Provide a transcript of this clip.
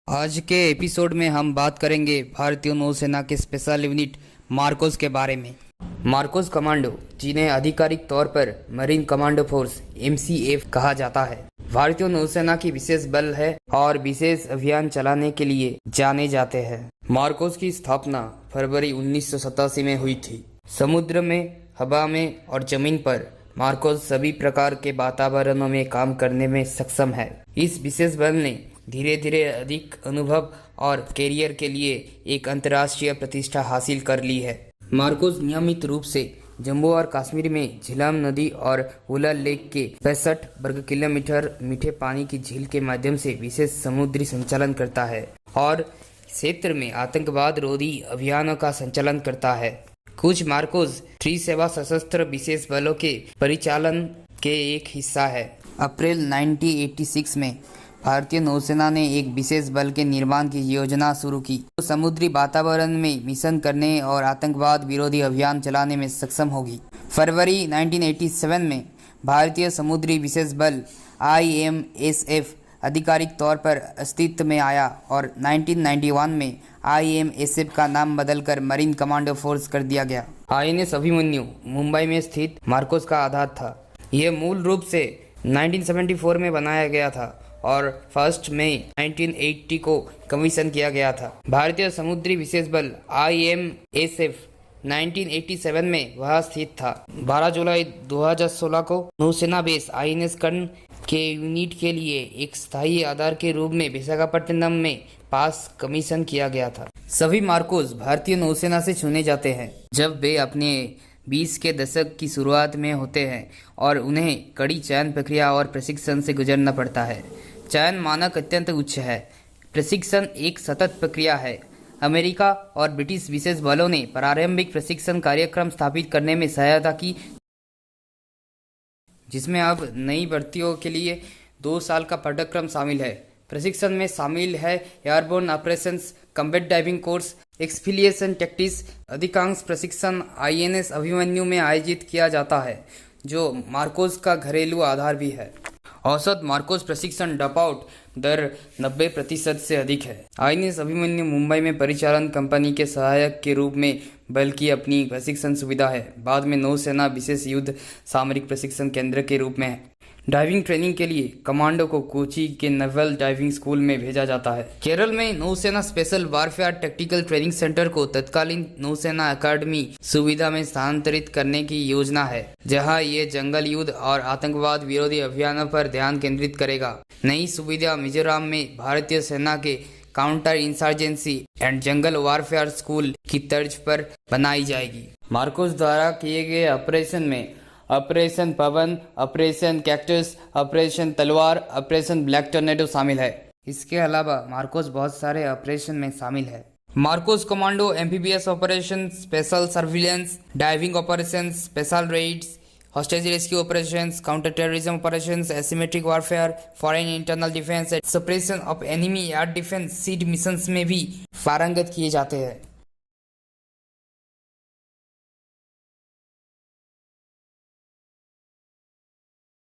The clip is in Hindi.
आज के एपिसोड में हम बात करेंगे भारतीय नौसेना के स्पेशल यूनिट मार्कोस के बारे में। मार्कोस कमांडो, जिन्हें आधिकारिक तौर पर मरीन कमांडो फोर्स MCF कहा जाता है, भारतीय नौसेना की विशेष बल है और विशेष अभियान चलाने के लिए जाने जाते हैं। मार्कोस की स्थापना फरवरी 1987 में हुई थी। समुद्र में, हवा में और जमीन पर मार्कोस सभी प्रकार के वातावरणों में काम करने में सक्षम है। इस विशेष बल ने धीरे धीरे अधिक अनुभव और कैरियर के लिए एक अंतर्राष्ट्रीय प्रतिष्ठा हासिल कर ली है। मार्कोस नियमित रूप से जम्मू और कश्मीर में झीलम नदी और उलर लेक के 65 वर्ग किलोमीटर मीठे पानी की झील के माध्यम से विशेष समुद्री संचालन करता है और क्षेत्र में आतंकवाद रोधी अभियानों का संचालन करता है। कुछ मार्कोस 3 सेवा सशस्त्र विशेष बलों के परिचालन के एक हिस्सा है। अप्रैल 1986 में भारतीय नौसेना ने एक विशेष बल के निर्माण की योजना शुरू की, जो समुद्री वातावरण में मिशन करने और आतंकवाद विरोधी अभियान चलाने में सक्षम होगी। फरवरी 1987 में भारतीय समुद्री विशेष बल IMSF आधिकारिक तौर पर अस्तित्व में आया और 1991 में IMSF का नाम बदलकर मरीन कमांडो फोर्स कर दिया गया। INS अभिमन्यु मुंबई में स्थित मार्कोस का आधार था। यह मूल रूप से 1974 में बनाया गया था और 1 मई 1980 को कमीशन किया गया था। भारतीय समुद्री विशेष बल IMSF 1987 में वहां स्थित था। 12 जुलाई 2016 को नौसेना बेस INS कर्ण के यूनिट के लिए एक स्थायी आधार के रूप में विशाखापट्टनम में पास कमीशन किया गया था। सभी मार्कोस भारतीय नौसेना से चुने जाते हैं जब वे अपने 20 के दशक की शुरुआत में होते हैं और उन्हें कड़ी चयन प्रक्रिया और प्रशिक्षण से गुजरना पड़ता है। चयन मानक अत्यंत उच्च है। प्रशिक्षण एक सतत प्रक्रिया है। अमेरिका और ब्रिटिश विशेष बलों ने प्रारंभिक प्रशिक्षण कार्यक्रम स्थापित करने में सहायता की, जिसमें अब नई भर्तियों के लिए 2 साल का पाठ्यक्रम शामिल है। प्रशिक्षण में शामिल है airborne operations, combat diving course, exfiltration tactics. अधिकांश प्रशिक्षण INS अभिमन्यु में आयोजित किया जाता है, जो मार्कोस का घरेलू आधार भी है। औसत मार्कोस प्रशिक्षण ड्रॉपआउट दर 90% से अधिक है। INS अभिमन्यु मुंबई में परिचालन कंपनी के सहायक के रूप में बल की अपनी प्रशिक्षण सुविधा है। बाद में नौसेना विशेष युद्ध सामरिक प्रशिक्षण केंद्र के रूप में है। डाइविंग ट्रेनिंग के लिए कमांडो को कोची के नेवल डाइविंग स्कूल में भेजा जाता है। केरल में नौसेना special warfare tactical training centre को तत्कालीन नौसेना अकादमी सुविधा में स्थानांतरित करने की योजना है, जहां ये जंगल युद्ध और आतंकवाद विरोधी अभियानों पर ध्यान केंद्रित करेगा। नई सुविधा मिजोरम में भारतीय सेना के counter insurgency and jungle warfare school की तर्ज पर बनाई जाएगी। मार्कोस द्वारा किए गए ऑपरेशन में ऑपरेशन पवन, ऑपरेशन कैक्टस, ऑपरेशन तलवार, ऑपरेशन ब्लैक टॉर्नेडो शामिल है। इसके अलावा मार्कोस बहुत सारे ऑपरेशन में शामिल है। MARCOS commando amphibious operation, special surveillance, diving operation, special raids, hostage rescue operations, counter terrorism operations, asymmetric warfare, foreign internal defence, suppression of enemy air defence, SEAD missions में भी पारंगत किए जाते हैं।